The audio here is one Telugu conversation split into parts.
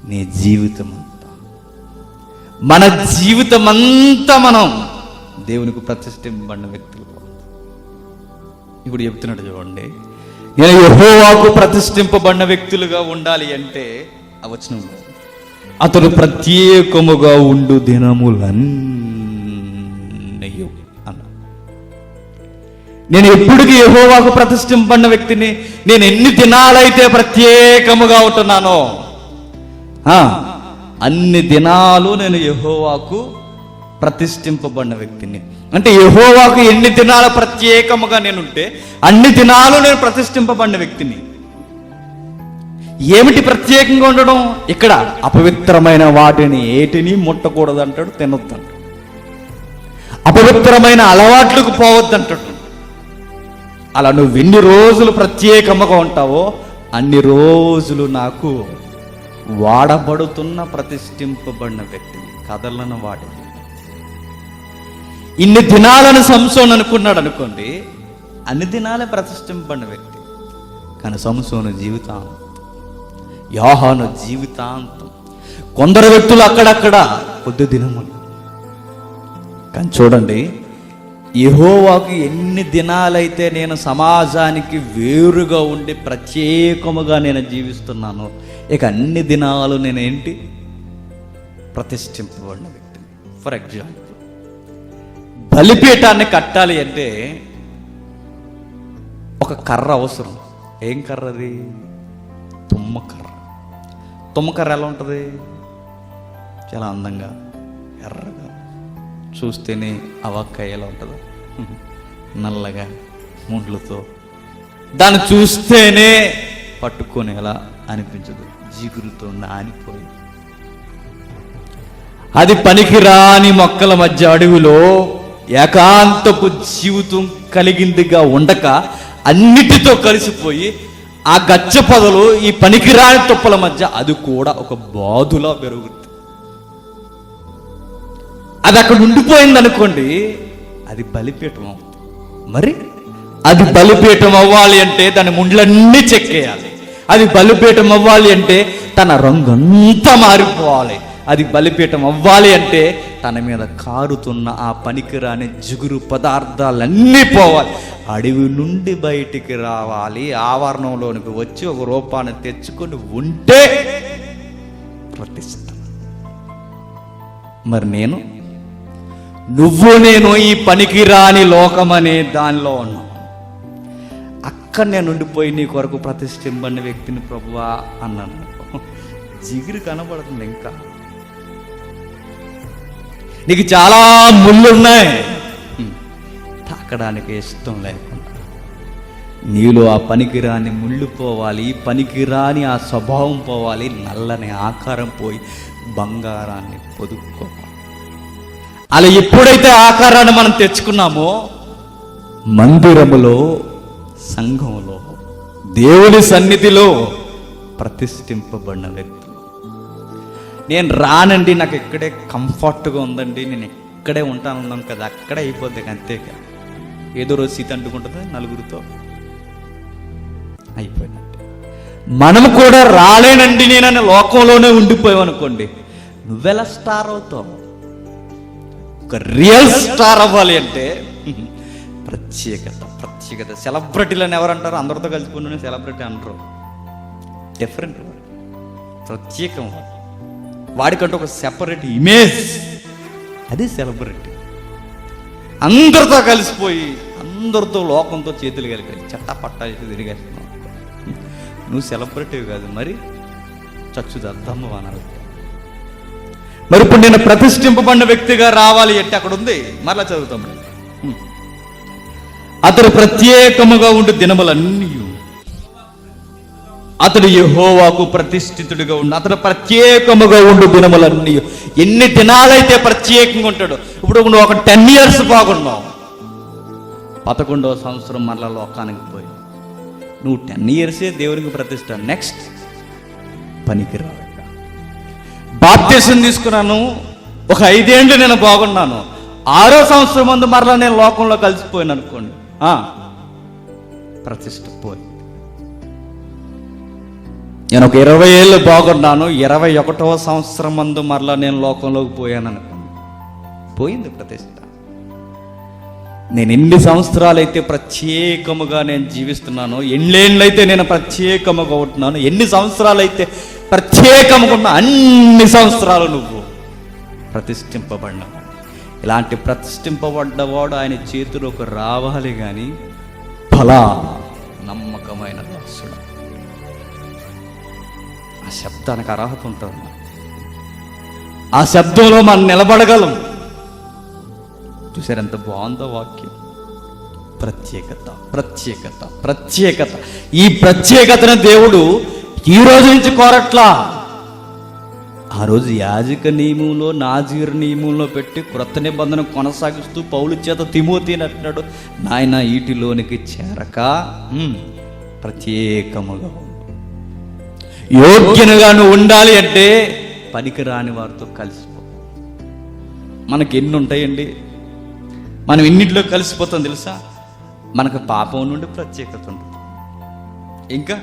నీ జీవితం అంతా, మన జీవితం అంతా మనం దేవునికి ప్రతిష్ఠింపబడిన వ్యక్తులు. ఇప్పుడు చెప్తున్నాడు చూడండి, నేను యెహోవాకు ప్రతిష్ఠింపబడిన వ్యక్తులుగా ఉండాలి అంటే ఆ వచనంలో అతడు ప్రత్యేకముగా ఉండు దినములన్నయు అన్న. నేను ఎప్పటికీ యెహోవాకు ప్రతిష్ఠింపబడిన వ్యక్తిని. నేను ఎన్ని దినాలైతే ప్రత్యేకముగా ఉంటున్నానో అన్ని దినాలు నేను యెహోవాకు ప్రతిష్ఠింపబడిన వ్యక్తిని. అంటే యెహోవాకు ఎన్ని దినాలు ప్రత్యేకముగా నేనుంటే అన్ని దినాలు నేను ప్రతిష్ఠింపబడిన వ్యక్తిని. ఏమిటి ప్రత్యేకంగా ఉండడం? ఇక్కడ అపవిత్రమైన వాటిని ఏటిని ముట్టకూడదు అంటాడు, తినొద్దు అంటాడు. అపవిత్రమైన అలవాట్లకు పోవద్దు అంటాడు. అలా నువ్వు ఎన్ని రోజులు ప్రత్యేకముగా ఉంటావో అన్ని రోజులు నాకు వాడబడుతున్న ప్రతిష్ఠింపబడిన వ్యక్తిని, కదలను వాడిని. ఇన్ని దినాలను సంసోను అనుకున్నాడు అనుకోండి, అన్ని దినాలే ప్రతిష్ఠింపబడిన వ్యక్తి. కానీ సంసోను జీవితాంతం, యోహాను జీవితాంతం, కొందరు వ్యక్తులు అక్కడక్కడ కొద్ది దినములు. కానీ చూడండి, యెహోవాకు ఎన్ని దినాలైతే నేను సమాజానికి వేరుగా ఉండి ప్రత్యేకముగా నేను జీవిస్తున్నానో ఇక అన్ని దినాలు నేనేంటి ప్రతిష్ఠింపబడిన వ్యక్తిని. ఫర్ ఎగ్జాంపుల్, బలిపీఠాన్ని కట్టాలి అంటే ఒక కర్ర అవసరం. ఏం కర్ర అది? తుమ్మకర్ర. తుమ్మకర్ర ఎలా ఉంటుంది? చాలా అందంగా ఎర్రగా, చూస్తేనే అవక్కాయ ఎలా ఉంటుందో నల్లగా ముండ్లతో, దాన్ని చూస్తేనే పట్టుకునేలా అనిపించదు, జిగురుతో నానిపోయి. అది పనికిరాని మొక్కల మధ్య అడవిలో ఏకాంతపు జీవితం కలిగిందిగా ఉండక అన్నిటితో కలిసిపోయి ఆ గచ్చ పొదలు ఈ పనికిరాని తుప్పల మధ్య అది కూడా ఒక బాధులా పెరుగుతుంది. అది అక్కడ ఉండిపోయింది అనుకోండి, అది బలిపీఠం అవుతుంది. మరి అది బలిపీఠం అవ్వాలి అంటే దాని ముండ్లన్నీ చెక్కేయాలి. అది బలిపీఠం అవ్వాలి అంటే తన రంగంతా మారిపోవాలి. అది బలిపీఠం అవ్వాలి అంటే తన మీద కారుతున్న ఆ పనికిరాని జిగురు పదార్థాలన్నీ పోవాలి. అడవి నుండి బయటికి రావాలి, ఆవరణంలోనికి వచ్చి ఒక రూపాన్ని తెచ్చుకొని ఉంటే ప్రతిష్ట. మరి నేను ఈ పనికిరాని లోకమనే దానిలో ఉన్నాం. అక్కడ నేను ఉండిపోయి నీ కొరకు ప్రతిష్ఠింపబడిన వ్యక్తిని ప్రభువా అన్నాను. జిగురు కనబడుతుంది. ఇంకా నీకు చాలా ముళ్ళున్నాయి, తాకడానికి ఇష్టం లేకుండా నీలో ఆ పనికిరాని ముళ్ళు పోవాలి, పనికిరాని ఆ స్వభావం పోవాలి, నల్లని ఆకారం పోయి బంగారాన్ని పొదుపుకోవాలి. అలా ఎప్పుడైతే ఆకారాన్ని మనం తెచ్చుకున్నామో మందిరములో, సంఘంలో, దేవుని సన్నిధిలో ప్రతిష్ఠింపబడిన వ్యక్తులు. నేను రానండి, నాకు ఇక్కడే కంఫర్ట్గా ఉందండి, నేను ఇక్కడే ఉంటాను కదా, అక్కడే అయిపోద్ది అంతేగా. ఏదో రోజు సీత అంటుకుంటుంది నలుగురితో, అయిపోయినట్టు. మనం కూడా రాలేనండి నేనని లోకంలోనే ఉండిపోయావు అనుకోండి, నువ్వెలా స్టార్ అవుతావు? ఒక రియల్ స్టార్ అవ్వాలి అంటే ప్రత్యేకత. సెలబ్రిటీలను ఎవరంటారు? అందరితో కలిసిపోయిన సెలబ్రిటీ అంటారు. డిఫరెంట్, ప్రత్యేకం. వాడికంటూ ఒక సెపరేట్ ఇమేజ్, అది సెలబ్రిటీ. అందరితో కలిసిపోయి అందరితో లోకంతో చేతులు కలిగి చట్టా పట్టా చేసి తిరిగేస్తున్నావు. నువ్వు సెలబ్రిటీవి కాదు, మరి చచ్చుదద్దమ్మ అనాలి. మరి ఇప్పుడు నేను ప్రతిష్ఠింపబడిన వ్యక్తిగా రావాలి అంటే అక్కడ ఉంది, మరలా చదువుతాం. అతడు ప్రత్యేకముగా ఉండి దినములన్నీ, అతడు యెహోవాకు ప్రతిష్ఠితుడిగా ఉండి అతడు ప్రత్యేకముగా ఉండు దినములన్నీ. ఎన్ని దినాలైతే ప్రత్యేకంగా ఉంటాడు. ఇప్పుడు నువ్వు ఒక 10 years బాగున్నావు, 11వ సంవత్సరం మరలా లోకానికి పోయి నువ్వు 10 years దేవునికి ప్రతిష్ఠ, నెక్స్ట్ పనికిరావు. బాప్తిసం తీసుకున్నాను, ఒక 5 ఏళ్ళు నేను బాగున్నాను, 6వ సంవత్సరం ముందు మరలా నేను లోకంలో కలిసిపోయాను అనుకోండి, ప్రతిష్ఠ పోయి. నేను ఒక 20 ఏళ్ళు బాగున్నాను, 21వ సంవత్సరం మందు మరలా నేను లోకంలోకి పోయాను అనుకోండి, పోయింది ప్రతిష్ట. నేను ఎన్ని సంవత్సరాలైతే ప్రత్యేకముగా నేను జీవిస్తున్నానో, ఎన్నేళ్ళైతే నేను ప్రత్యేకముగా ఉంటున్నాను, ఎన్ని సంవత్సరాలైతే ప్రత్యేకముగా ఉన్నా అన్ని సంవత్సరాలు నువ్వు ప్రతిష్ఠింపబడినావు. ఇలాంటి ప్రతిష్ఠింపబడ్డవాడు ఆయన చేతిలోకి రావాలి కానీ ఫలా నమ్మకమైన దాసుడు. ఆ శబ్దానికి అర్హత ఉంటుంది. ఆ శబ్దంలో మనం నిలబడగలం. చూసారు ఎంత బాగుందో వాక్యం. ప్రత్యేకత, ప్రత్యేకత, ప్రత్యేకత. ఈ ప్రత్యేకతను దేవుడు ఈ రోజు నుంచి కోరట్లా. ఆ రోజు యాజక నియమంలో, నాజీర్ నియమంలో పెట్టి క్రొత్త నిబంధన కొనసాగిస్తూ పౌలు చేత తిమోతిని అంటున్నాడు, నాయన వీటిలోనికి చేరక ప్రత్యేకముగా యోగ్యనుగా నువ్వు ఉండాలి అంటే పనికిరాని వారితో కలిసిపో. మనకి ఎన్ని ఉంటాయండి, మనం ఎన్నింటిలో కలిసిపోతాం తెలుసా? మనకు పాపం నుండి ప్రత్యేకత ఉంటుంది, ఇంకా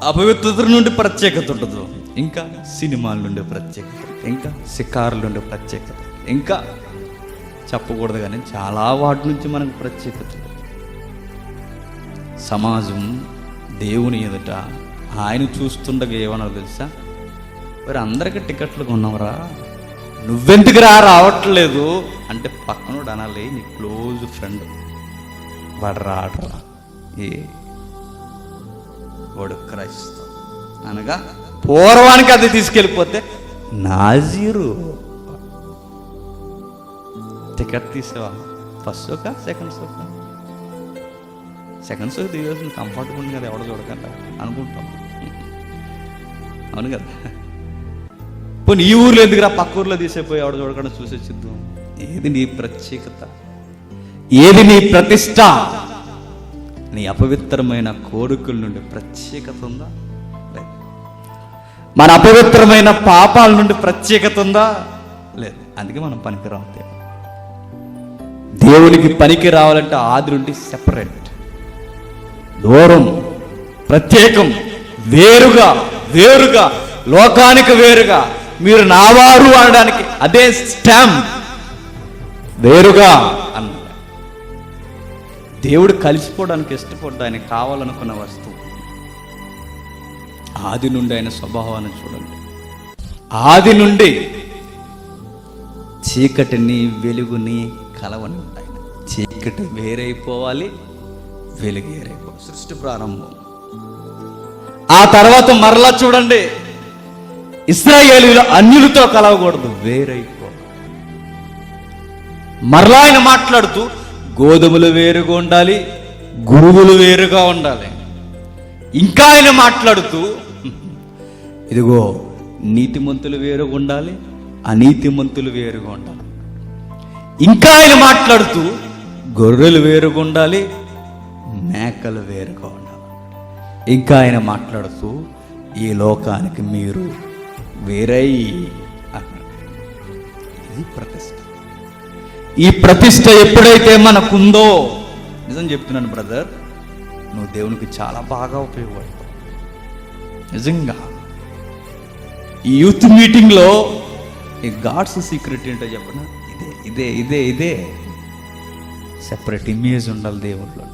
అపవిత్రత నుండి ప్రత్యేకత ఉంటుంది, ఇంకా సినిమాల నుండి ప్రత్యేకత, ఇంకా షికారుల నుండి ప్రత్యేకత, ఇంకా చెప్పకూడదు కానీ చాలా వాటి నుంచి మనకు ప్రత్యేకత. సమాజం దేవుని ఎదుట ఆయన చూస్తుండగా ఏమన్నా తెలుసా? మరి అందరికీ టికెట్లు కొన్నావరా, నువ్వెందుకు రావట్లేదు అంటే పక్కనోడు అనాలి, నీ క్లోజ్ ఫ్రెండ్ వాడు రాడరా, వాడు క్రైస్తవ అనగా పూర్వానికి అది తీసుకెళ్ళిపోతే నాజీరు. టికెట్ తీసేవా? First షోకా second షోకా? సెకండ్ షోకి దిగేసి కంఫర్టబుల్ కదా, ఎవడో చూడకుండా అనుకుంటాం, అవును కదా. పోనీ ఈ ఊర్లో ఎందుకురా, పక్క ఊర్లో తీసేపోయి ఎవడో చూడకుండా చూసేసిద్దాం. ఏది నీ ప్రత్యేకత? ఏది నీ ప్రతిష్ట? నీ అపవిత్రమైన కోరికల నుండి ప్రత్యేకత ఉందా? లేదు. మన అపవిత్రమైన పాపాల నుండి ప్రత్యేకత ఉందా? లేదు. అందుకే మనం పనికి రావాలి. దేవునికి పనికి రావాలంటే ఆది నుండి సెపరేట్, దూరం, ప్రత్యేకం, వేరుగా, వేరుగా, లోకానికి వేరుగా, మీరు నావారు అనడానికి అదే స్టాంప్, వేరుగా అన్న. దేవుడు కలిసిపోవడానికి ఇష్టపడ్డా ఆయన కావాలనుకున్న వస్తువు. ఆది నుండి ఆయన స్వభావాన్ని చూడండి. ఆది నుండి చీకటిని వెలుగుని కలవని ఉంటాయి. చీకటి వేరైపోవాలి, వెలుగు వేరైపోవాలి. సృష్టి ప్రారంభం. ఆ తర్వాత మరలా చూడండి, ఇశ్రాయేలీయులు అన్యులతో కలవకూడదు, వేరైపోవాలి. మరలా ఆయన మాట్లాడుతూ గోధుమలు వేరుగా ఉండాలి, గురువులు వేరుగా ఉండాలి. ఇంకా ఆయన మాట్లాడుతూ ఇదిగో నీతిమంతులు వేరుగా ఉండాలి, అనీతిమంతులు వేరుగా ఉండాలి. ఇంకా ఆయన మాట్లాడుతూ గొర్రెలు వేరుగా ఉండాలి, మేకలు వేరుగా ఉండాలి. ఇంకా ఆయన మాట్లాడుతూ ఈ లోకానికి మీరు వేరై అన్నాడు. ఇది ప్రతిష్ట. ఈ ప్రతిష్ట ఎప్పుడైతే మనకుందో, నిజం చెప్తున్నాను బ్రదర్, నువ్వు దేవునికి చాలా బాగా ఉపయోగపడతావు. నిజంగా ఈ యూత్ మీటింగ్లో ఈ గాడ్స్ సీక్రెట్ ఏంటో చెప్పనా? ఇదే ఇదే ఇదే ఇదే సెపరేట్ ఇమేజ్ ఉండాలి దేవుళ్ళలో.